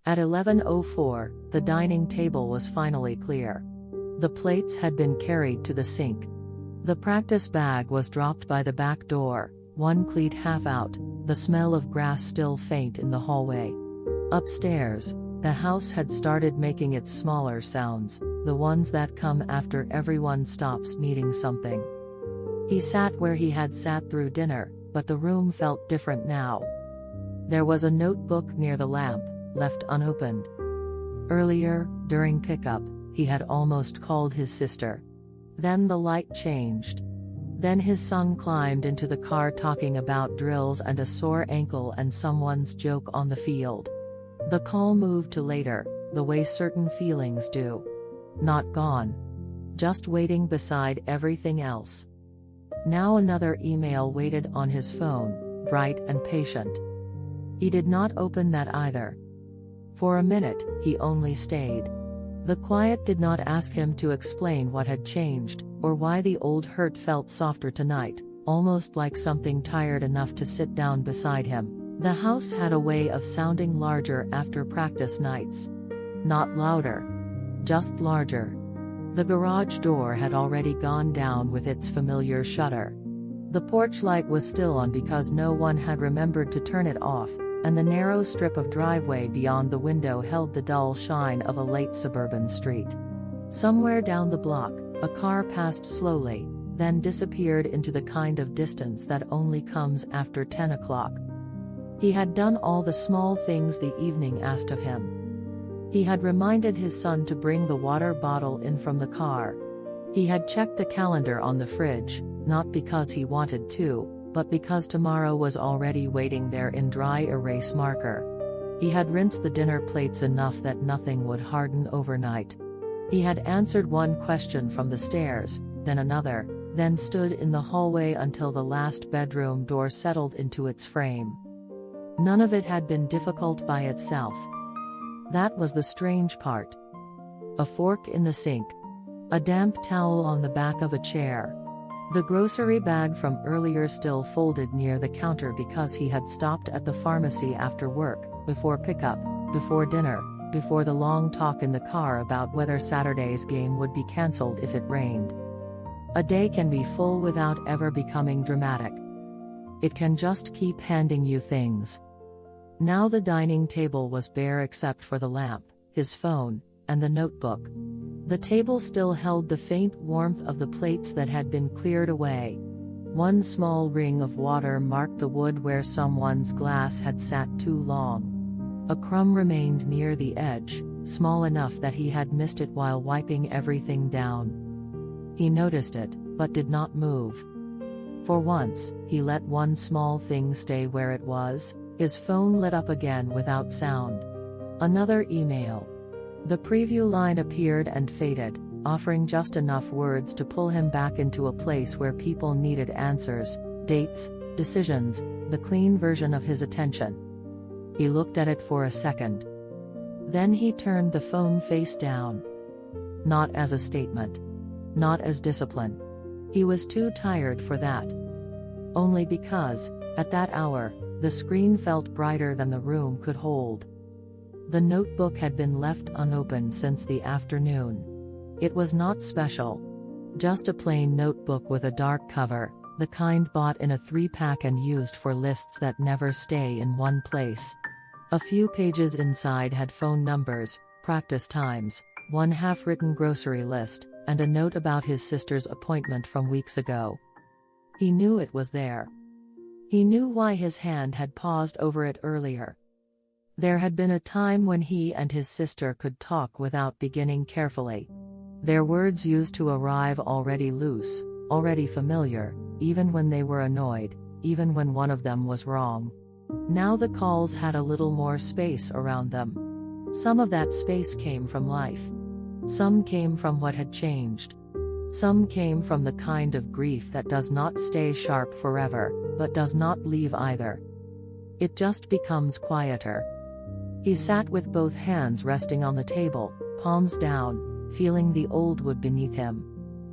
At 11:04, the dining table was finally clear. The plates had been carried to the sink. The practice bag was dropped by the back door, one cleat half out, the smell of grass still faint in the hallway. Upstairs, the house had started making its smaller sounds, the ones that come after everyone stops needing something. He sat where he had sat through dinner, but the room felt different now. There was a notebook near the lamp, left unopened. Earlier, during pickup, he had almost called his sister. Then the light changed. Then his son climbed into the car talking about drills and a sore ankle and someone's joke on the field. The call moved to later, the way certain feelings do. Not gone. Just waiting beside everything else. Now another email waited on his phone, bright and patient. He did not open that either. For a minute, he only stayed. The quiet did not ask him to explain what had changed, or why the old hurt felt softer tonight, almost like something tired enough to sit down beside him. The house had a way of sounding larger after practice nights. Not louder. Just larger. The garage door had already gone down with its familiar shutter. The porch light was still on because no one had remembered to turn it off, and the narrow strip of driveway beyond the window held the dull shine of a late suburban street. Somewhere down the block, a car passed slowly, then disappeared into the kind of distance that only comes after 10 o'clock. He had done all the small things the evening asked of him. He had reminded his son to bring the water bottle in from the car. He had checked the calendar on the fridge, not because he wanted to, but because tomorrow was already waiting there in dry erase marker. He had rinsed the dinner plates enough that nothing would harden overnight. He had answered one question from the stairs, then another, then stood in the hallway until the last bedroom door settled into its frame. None of it had been difficult by itself. That was the strange part. A fork in the sink. A damp towel on the back of a chair. The grocery bag from earlier still folded near the counter because he had stopped at the pharmacy after work, before pickup, before dinner, before the long talk in the car about whether Saturday's game would be cancelled if it rained. A day can be full without ever becoming dramatic. It can just keep handing you things. Now the dining table was bare except for the lamp, his phone, and the notebook. The table still held the faint warmth of the plates that had been cleared away. One small ring of water marked the wood where someone's glass had sat too long. A crumb remained near the edge, small enough that he had missed it while wiping everything down. He noticed it, but did not move. For once, he let one small thing stay where it was. His phone lit up again without sound. Another email. The preview line appeared and faded, offering just enough words to pull him back into a place where people needed answers, dates, decisions, the clean version of his attention. He looked at it for a second. Then he turned the phone face down. Not as a statement. Not as discipline. He was too tired for that. Only because, at that hour, the screen felt brighter than the room could hold. The notebook had been left unopened since the afternoon. It was not special. Just a plain notebook with a dark cover, the kind bought in a 3-pack and used for lists that never stay in one place. A few pages inside had phone numbers, practice times, one half-written grocery list, and a note about his sister's appointment from weeks ago. He knew it was there. He knew why his hand had paused over it earlier. There had been a time when he and his sister could talk without beginning carefully. Their words used to arrive already loose, already familiar, even when they were annoyed, even when one of them was wrong. Now the calls had a little more space around them. Some of that space came from life. Some came from what had changed. Some came from the kind of grief that does not stay sharp forever, but does not leave either. It just becomes quieter. He sat with both hands resting on the table, palms down, feeling the old wood beneath him.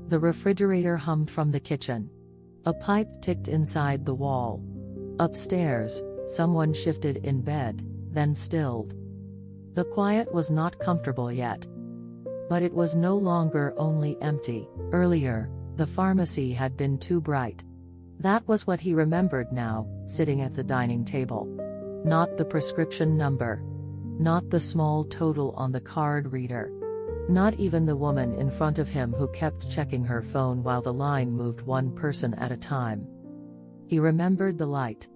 The refrigerator hummed from the kitchen. A pipe ticked inside the wall. Upstairs, someone shifted in bed, then stilled. The quiet was not comfortable yet. But it was no longer only empty. Earlier, the pharmacy had been too bright. That was what he remembered now, sitting at the dining table. Not the prescription number. Not the small total on the card reader. Not even the woman in front of him who kept checking her phone while the line moved one person at a time. He remembered the light.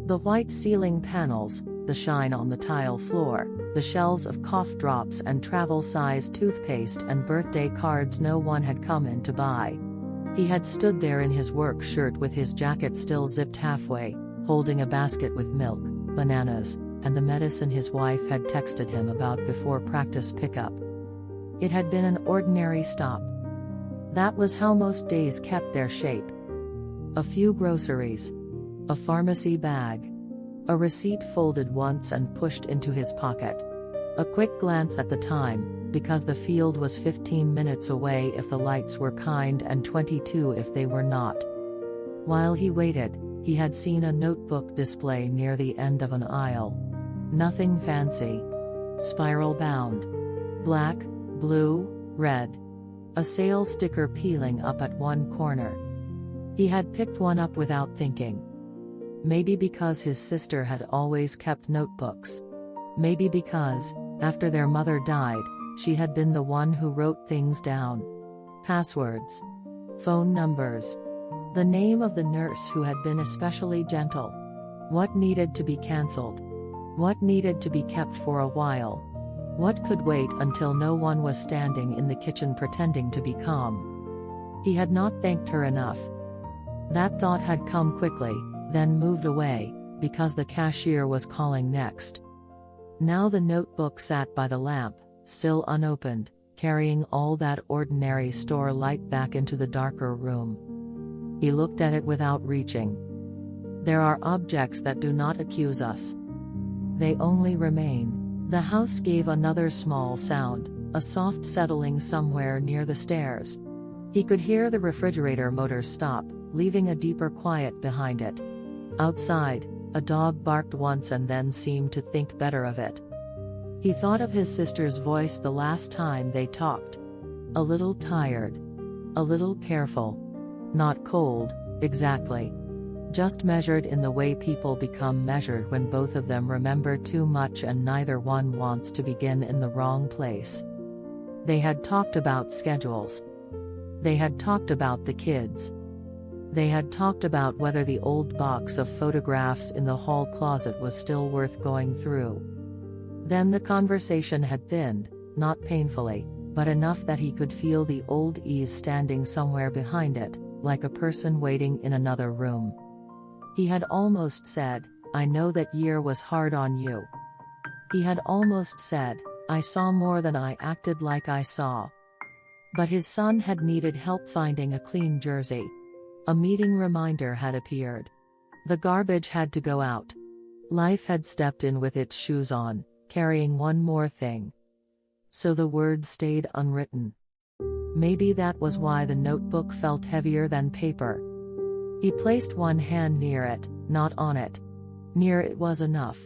The white ceiling panels, the shine on the tile floor, the shelves of cough drops and travel-size toothpaste and birthday cards no one had come in to buy. He had stood there in his work shirt with his jacket still zipped halfway, holding a basket with milk, bananas, and the medicine his wife had texted him about before practice pickup. It had been an ordinary stop. That was how most days kept their shape. A few groceries. A pharmacy bag. A receipt folded once and pushed into his pocket. A quick glance at the time, because the field was 15 minutes away if the lights were kind and 22 if they were not. While he waited, he had seen a notebook display near the end of an aisle. Nothing fancy. Spiral bound. Black, blue, red. A sale sticker peeling up at one corner. He had picked one up without thinking. Maybe because his sister had always kept notebooks. Maybe because, after their mother died, she had been the one who wrote things down. Passwords. Phone numbers. The name of the nurse who had been especially gentle. What needed to be cancelled? What needed to be kept for a while? What could wait until no one was standing in the kitchen pretending to be calm? He had not thanked her enough. That thought had come quickly, then moved away, because the cashier was calling next. Now the notebook sat by the lamp, still unopened, carrying all that ordinary store light back into the darker room. He looked at it without reaching. There are objects that do not accuse us. They only remain. The house gave another small sound, a soft settling somewhere near the stairs. He could hear the refrigerator motor stop, leaving a deeper quiet behind it. Outside, a dog barked once and then seemed to think better of it. He thought of his sister's voice the last time they talked. A little tired. A little careful. Not cold, exactly. Just measured in the way people become measured when both of them remember too much and neither one wants to begin in the wrong place. They had talked about schedules. They had talked about the kids. They had talked about whether the old box of photographs in the hall closet was still worth going through. Then the conversation had thinned, not painfully, but enough that he could feel the old ease standing somewhere behind it, like a person waiting in another room. He had almost said, "I know that year was hard on you." He had almost said, "I saw more than I acted like I saw." But his son had needed help finding a clean jersey. A meeting reminder had appeared. The garbage had to go out. Life had stepped in with its shoes on, carrying one more thing. So the words stayed unwritten. Maybe that was why the notebook felt heavier than paper. He placed one hand near it, not on it. Near it was enough.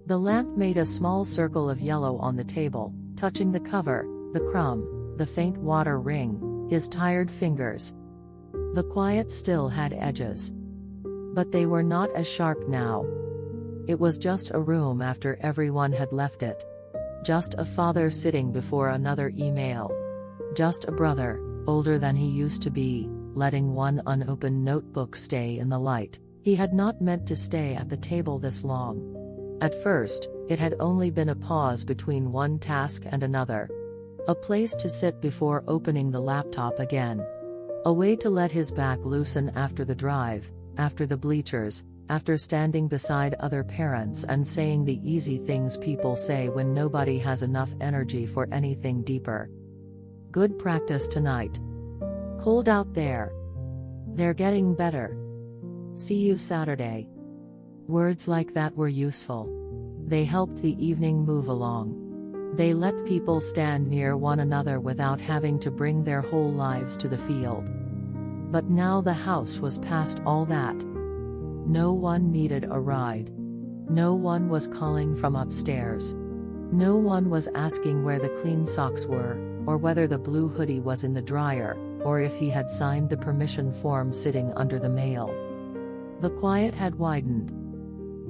The lamp made a small circle of yellow on the table, touching the cover, the crumb, the faint water ring, his tired fingers. The quiet still had edges. But they were not as sharp now. It was just a room after everyone had left it. Just a father sitting before another email. Just a brother, older than he used to be, letting one unopened notebook stay in the light. He had not meant to stay at the table this long. At first, it had only been a pause between one task and another. A place to sit before opening the laptop again. A way to let his back loosen after the drive, after the bleachers, after standing beside other parents and saying the easy things people say when nobody has enough energy for anything deeper. Good practice tonight. Cold out there. They're getting better. See you Saturday. Words like that were useful. They helped the evening move along. They let people stand near one another without having to bring their whole lives to the field. But now the house was past all that. No one needed a ride. No one was calling from upstairs. No one was asking where the clean socks were, or whether the blue hoodie was in the dryer, or if he had signed the permission form sitting under the mail. The quiet had widened.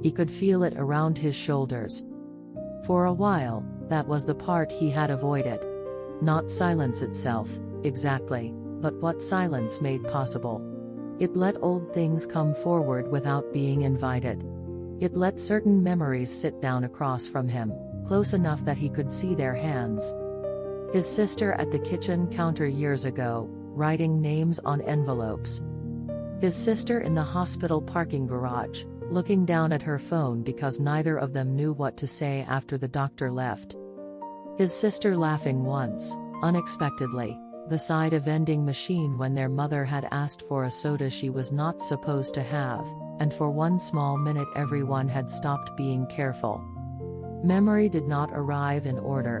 He could feel it around his shoulders. For a while, that was the part he had avoided. Not silence itself, exactly, but what silence made possible. It let old things come forward without being invited. It let certain memories sit down across from him, close enough that he could see their hands. His sister at the kitchen counter years ago, writing names on envelopes. His sister in the hospital parking garage, looking down at her phone because neither of them knew what to say after the doctor left. His sister laughing once, unexpectedly, beside a vending machine when their mother had asked for a soda she was not supposed to have, and for one small minute everyone had stopped being careful. Memory did not arrive in order.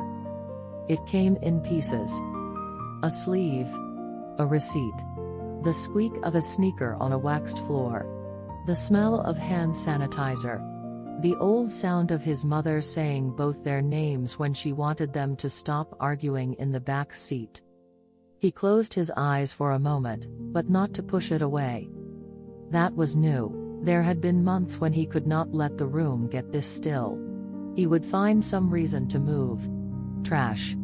It came in pieces. A sleeve. A receipt. The squeak of a sneaker on a waxed floor. The smell of hand sanitizer. The old sound of his mother saying both their names when she wanted them to stop arguing in the back seat. He closed his eyes for a moment, but not to push it away. That was new. There had been months when he could not let the room get this still. He would find some reason to move. Trash.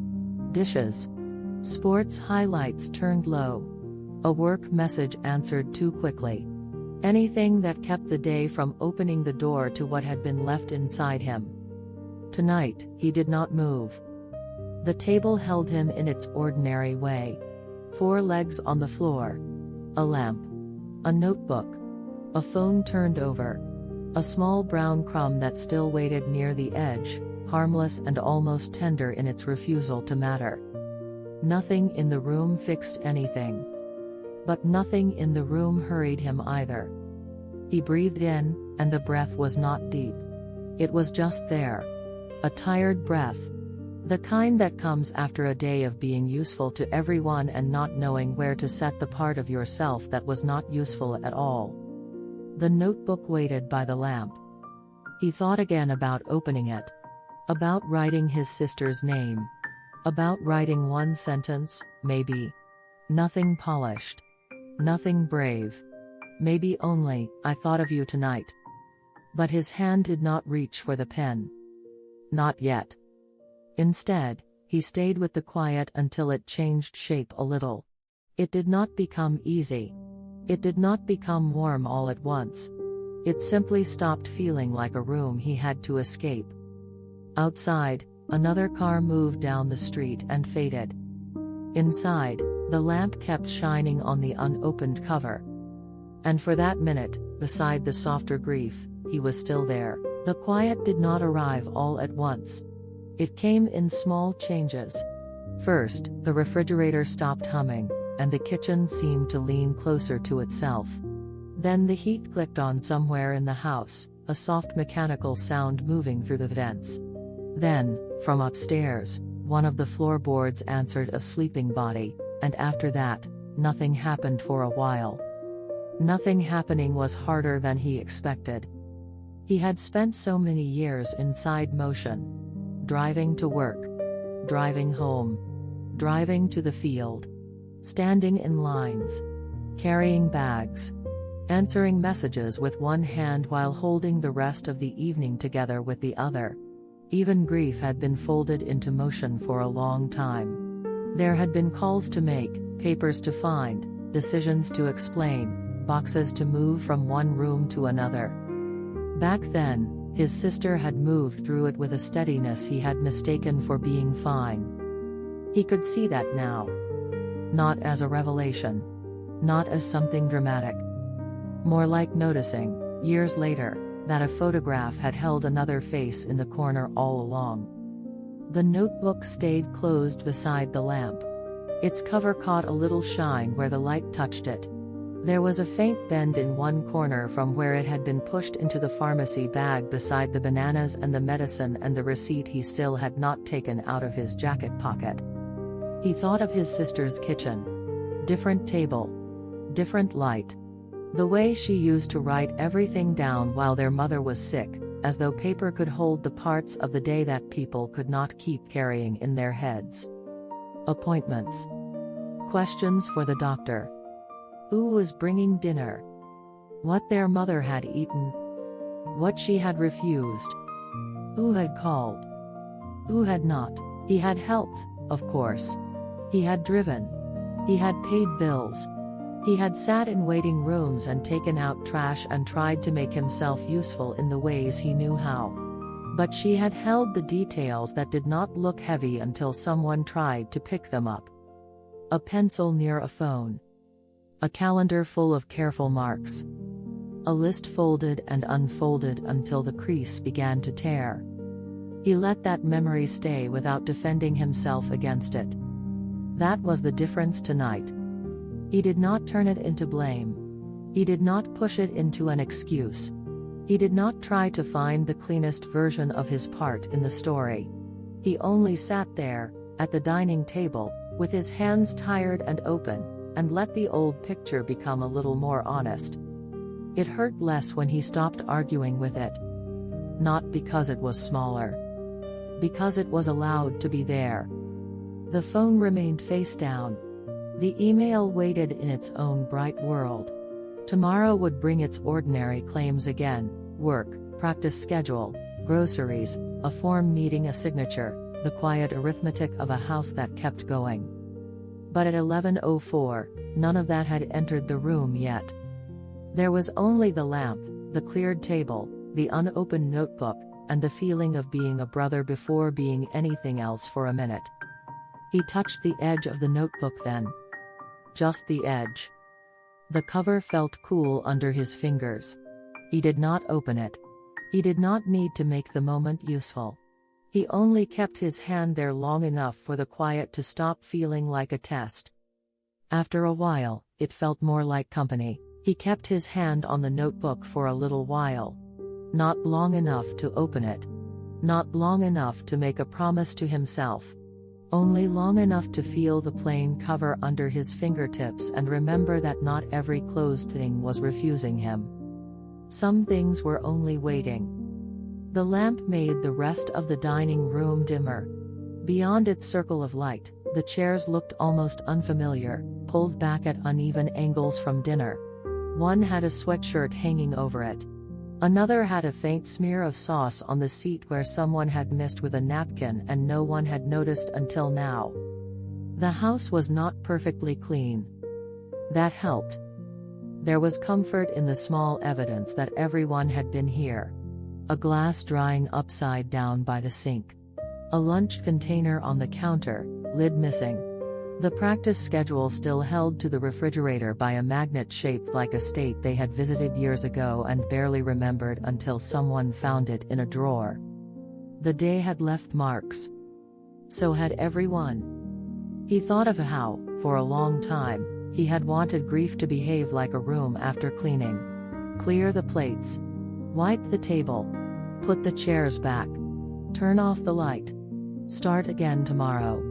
Dishes. Sports highlights turned low. A work message answered too quickly. Anything that kept the day from opening the door to what had been left inside him. Tonight, he did not move. The table held him in its ordinary way. 4 legs on the floor. A lamp. A notebook. A phone turned over. A small brown crumb that still waited near the edge, harmless and almost tender in its refusal to matter. Nothing in the room fixed anything. But nothing in the room hurried him either. He breathed in, and the breath was not deep. It was just there. A tired breath. The kind that comes after a day of being useful to everyone and not knowing where to set the part of yourself that was not useful at all. The notebook waited by the lamp. He thought again about opening it. About writing his sister's name. About writing one sentence, maybe. Nothing polished. Nothing brave. Maybe only, "I thought of you tonight." But his hand did not reach for the pen. Not yet. Instead, he stayed with the quiet until it changed shape a little. It did not become easy. It did not become warm all at once. It simply stopped feeling like a room he had to escape. Outside, another car moved down the street and faded. Inside, the lamp kept shining on the unopened cover. And for that minute, beside the softer grief, he was still there. The quiet did not arrive all at once. It came in small changes. First, the refrigerator stopped humming, and the kitchen seemed to lean closer to itself. Then the heat clicked on somewhere in the house, a soft mechanical sound moving through the vents. Then, from upstairs, one of the floorboards answered a sleeping body, and after that, nothing happened for a while. Nothing happening was harder than he expected. He had spent so many years inside motion. Driving to work. Driving home. Driving to the field. Standing in lines. Carrying bags. Answering messages with one hand while holding the rest of the evening together with the other. Even grief had been folded into motion for a long time. There had been calls to make, papers to find, decisions to explain, boxes to move from one room to another. Back then, his sister had moved through it with a steadiness he had mistaken for being fine. He could see that now. Not as a revelation. Not as something dramatic. More like noticing, years later, that a photograph had held another face in the corner all along. The notebook stayed closed beside the lamp. Its cover caught a little shine where the light touched it. There was a faint bend in one corner from where it had been pushed into the pharmacy bag beside the bananas and the medicine and the receipt he still had not taken out of his jacket pocket. He thought of his sister's kitchen. Different table. Different light. The way she used to write everything down while their mother was sick, as though paper could hold the parts of the day that people could not keep carrying in their heads. Appointments. Questions for the doctor. Who was bringing dinner? What their mother had eaten? What she had refused? Who had called? Who had not? He had helped, of course. He had driven. He had paid bills. He had sat in waiting rooms and taken out trash and tried to make himself useful in the ways he knew how. But she had held the details that did not look heavy until someone tried to pick them up. A pencil near a phone. A calendar full of careful marks. A list folded and unfolded until the crease began to tear. He let that memory stay without defending himself against it. That was the difference tonight. He did not turn it into blame. He did not push it into an excuse. He did not try to find the cleanest version of his part in the story. He only sat there, at the dining table, with his hands tired and open, and let the old picture become a little more honest. It hurt less when he stopped arguing with it. Not because it was smaller. Because it was allowed to be there. The phone remained face down. The email waited in its own bright world. Tomorrow would bring its ordinary claims again: work, practice schedule, groceries, a form needing a signature, the quiet arithmetic of a house that kept going. But at 11:04, none of that had entered the room yet. There was only the lamp, the cleared table, the unopened notebook, and the feeling of being a brother before being anything else for a minute. He touched the edge of the notebook then. Just the edge. The cover felt cool under his fingers. He did not open it. He did not need to make the moment useful. He only kept his hand there long enough for the quiet to stop feeling like a test. After a while, it felt more like company. He kept his hand on the notebook for a little while. Not long enough to open it. Not long enough to make a promise to himself. Only long enough to feel the plain cover under his fingertips and remember that not every closed thing was refusing him. Some things were only waiting. The lamp made the rest of the dining room dimmer. Beyond its circle of light, the chairs looked almost unfamiliar, pulled back at uneven angles from dinner. One had a sweatshirt hanging over it. Another had a faint smear of sauce on the seat where someone had missed with a napkin and no one had noticed until now. The house was not perfectly clean. That helped. There was comfort in the small evidence that everyone had been here. A glass drying upside down by the sink. A lunch container on the counter, lid missing. The practice schedule still held to the refrigerator by a magnet shaped like a state they had visited years ago and barely remembered until someone found it in a drawer. The day had left marks. So had everyone. He thought of how, for a long time, he had wanted grief to behave like a room after cleaning. Clear the plates. Wipe the table. Put the chairs back. Turn off the light. Start again tomorrow.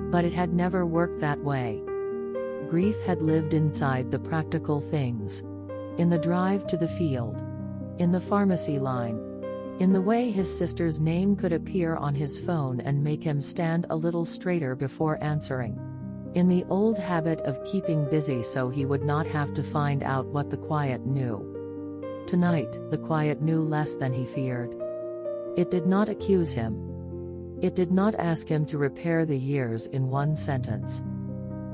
But it had never worked that way. Grief had lived inside the practical things. In the drive to the field. In the pharmacy line. In the way his sister's name could appear on his phone and make him stand a little straighter before answering. In the old habit of keeping busy so he would not have to find out what the quiet knew. Tonight, the quiet knew less than he feared. It did not accuse him. It did not ask him to repair the years in one sentence.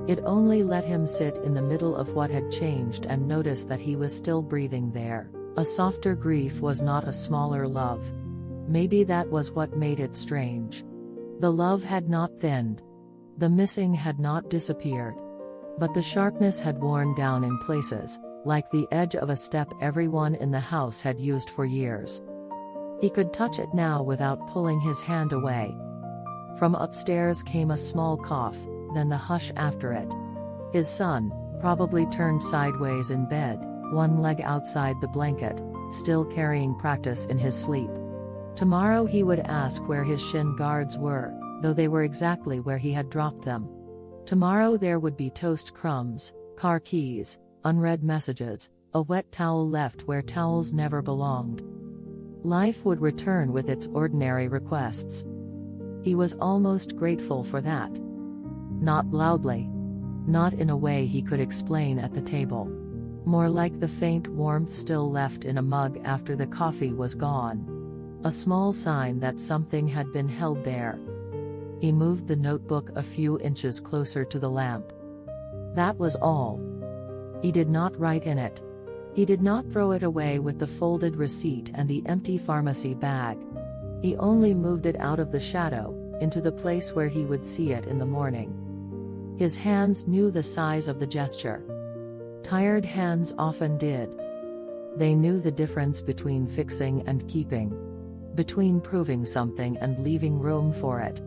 It only let him sit in the middle of what had changed and notice that he was still breathing there. A softer grief was not a smaller love. Maybe that was what made it strange. The love had not thinned. The missing had not disappeared. But the sharpness had worn down in places, like the edge of a step everyone in the house had used for years. He could touch it now without pulling his hand away. From upstairs came a small cough, then the hush after it. His son, probably turned sideways in bed, one leg outside the blanket, still carrying practice in his sleep. Tomorrow he would ask where his shin guards were, though they were exactly where he had dropped them. Tomorrow there would be toast crumbs, car keys, unread messages, a wet towel left where towels never belonged. Life would return with its ordinary requests. He was almost grateful for that. Not loudly. Not in a way he could explain at the table. More like the faint warmth still left in a mug after the coffee was gone. A small sign that something had been held there. He moved the notebook a few inches closer to the lamp. That was all. He did not write in it. He did not throw it away with the folded receipt and the empty pharmacy bag. He only moved it out of the shadow, into the place where he would see it in the morning. His hands knew the size of the gesture. Tired hands often did. They knew the difference between fixing and keeping. Between proving something and leaving room for it.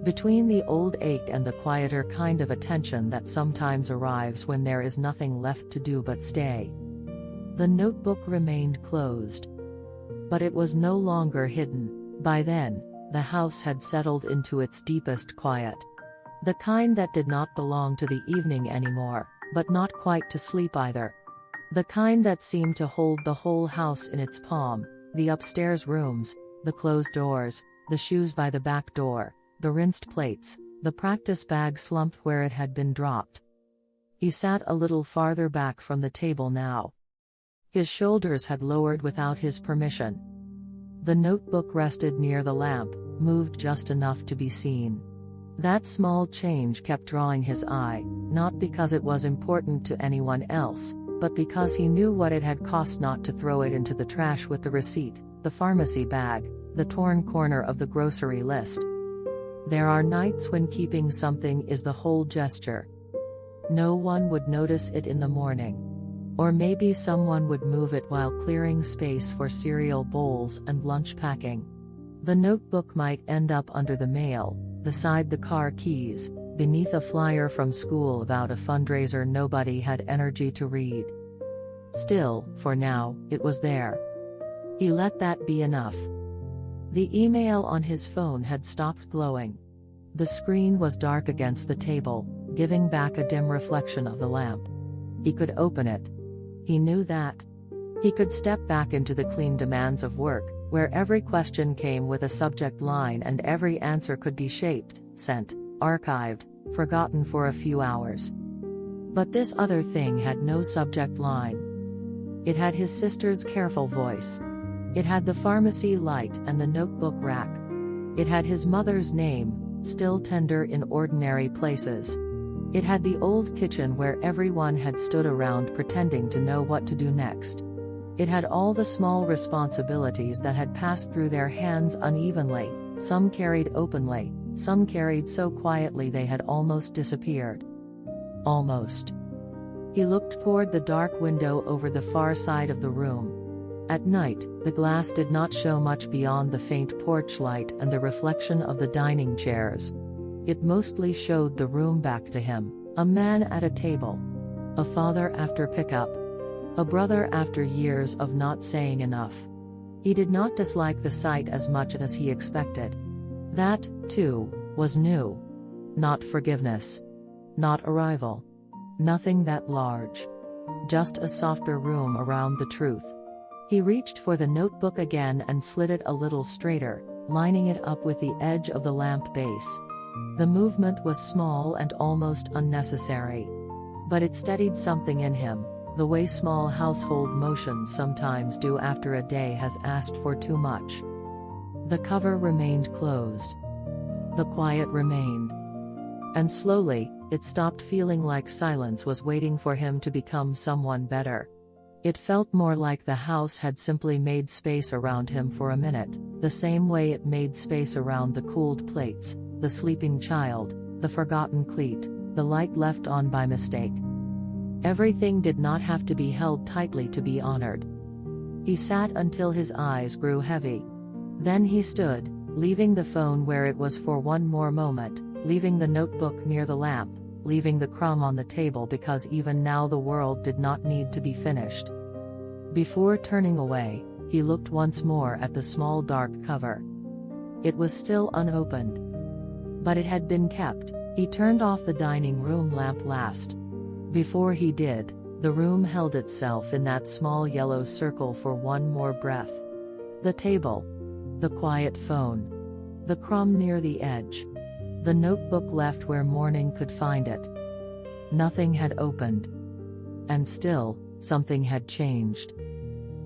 Between the old ache and the quieter kind of attention that sometimes arrives when there is nothing left to do but stay. The notebook remained closed. But it was no longer hidden. By then, the house had settled into its deepest quiet. The kind that did not belong to the evening anymore, but not quite to sleep either. The kind that seemed to hold the whole house in its palm, the upstairs rooms, the closed doors, the shoes by the back door, the rinsed plates, the practice bag slumped where it had been dropped. He sat a little farther back from the table now. His shoulders had lowered without his permission. The notebook rested near the lamp, moved just enough to be seen. That small change kept drawing his eye, not because it was important to anyone else, but because he knew what it had cost not to throw it into the trash with the receipt, the pharmacy bag, the torn corner of the grocery list. There are nights when keeping something is the whole gesture. No one would notice it in the morning. Or maybe someone would move it while clearing space for cereal bowls and lunch packing. The notebook might end up under the mail, beside the car keys, beneath a flyer from school about a fundraiser nobody had energy to read. Still, for now, it was there. He let that be enough. The email on his phone had stopped glowing. The screen was dark against the table, giving back a dim reflection of the lamp. He could open it. He knew that. He could step back into the clean demands of work, where every question came with a subject line and every answer could be shaped, sent, archived, forgotten for a few hours. But this other thing had no subject line. It had his sister's careful voice. It had the pharmacy light and the notebook rack. It had his mother's name, still tender in ordinary places. It had the old kitchen where everyone had stood around pretending to know what to do next. It had all the small responsibilities that had passed through their hands unevenly, some carried openly, some carried so quietly they had almost disappeared. Almost. He looked toward the dark window over the far side of the room. At night, the glass did not show much beyond the faint porch light and the reflection of the dining chairs. It mostly showed the room back to him, a man at a table. A father after pickup. A brother after years of not saying enough. He did not dislike the sight as much as he expected. That, too, was new. Not forgiveness. Not arrival. Nothing that large. Just a softer room around the truth. He reached for the notebook again and slid it a little straighter, lining it up with the edge of the lamp base. The movement was small and almost unnecessary. But it steadied something in him, the way small household motions sometimes do after a day has asked for too much. The cover remained closed. The quiet remained. And slowly, it stopped feeling like silence was waiting for him to become someone better. It felt more like the house had simply made space around him for a minute, the same way it made space around the cooled plates, the sleeping child, the forgotten cleat, the light left on by mistake. Everything did not have to be held tightly to be honored. He sat until his eyes grew heavy. Then he stood, leaving the phone where it was for one more moment, leaving the notebook near the lamp, leaving the crumb on the table because even now the world did not need to be finished. Before turning away, he looked once more at the small dark cover. It was still unopened. But it had been kept. He turned off the dining room lamp last. Before he did, the room held itself in that small yellow circle for one more breath. The table. The quiet phone. The crumb near the edge. The notebook left where morning could find it. Nothing had opened. And still, something had changed.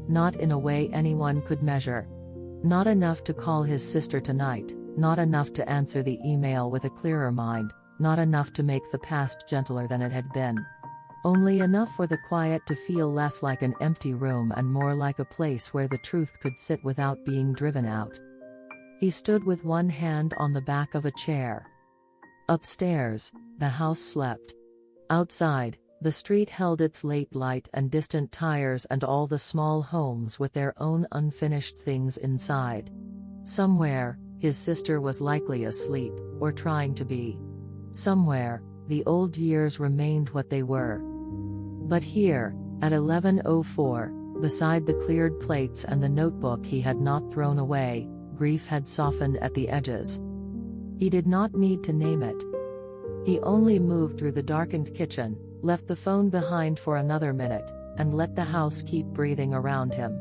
Not in a way anyone could measure. Not enough to call his sister tonight, not enough to answer the email with a clearer mind, not enough to make the past gentler than it had been. Only enough for the quiet to feel less like an empty room and more like a place where the truth could sit without being driven out. He stood with one hand on the back of a chair. Upstairs, the house slept. Outside, the street held its late light and distant tires and all the small homes with their own unfinished things inside. Somewhere, his sister was likely asleep, or trying to be. Somewhere, the old years remained what they were. But here, at 11:04, beside the cleared plates and the notebook he had not thrown away, grief had softened at the edges. He did not need to name it. He only moved through the darkened kitchen, left the phone behind for another minute, and let the house keep breathing around him.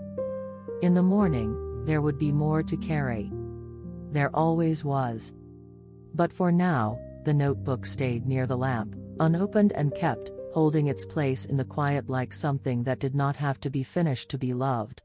In the morning, there would be more to carry. There always was. But for now, the notebook stayed near the lamp, unopened and kept, holding its place in the quiet like something that did not have to be finished to be loved.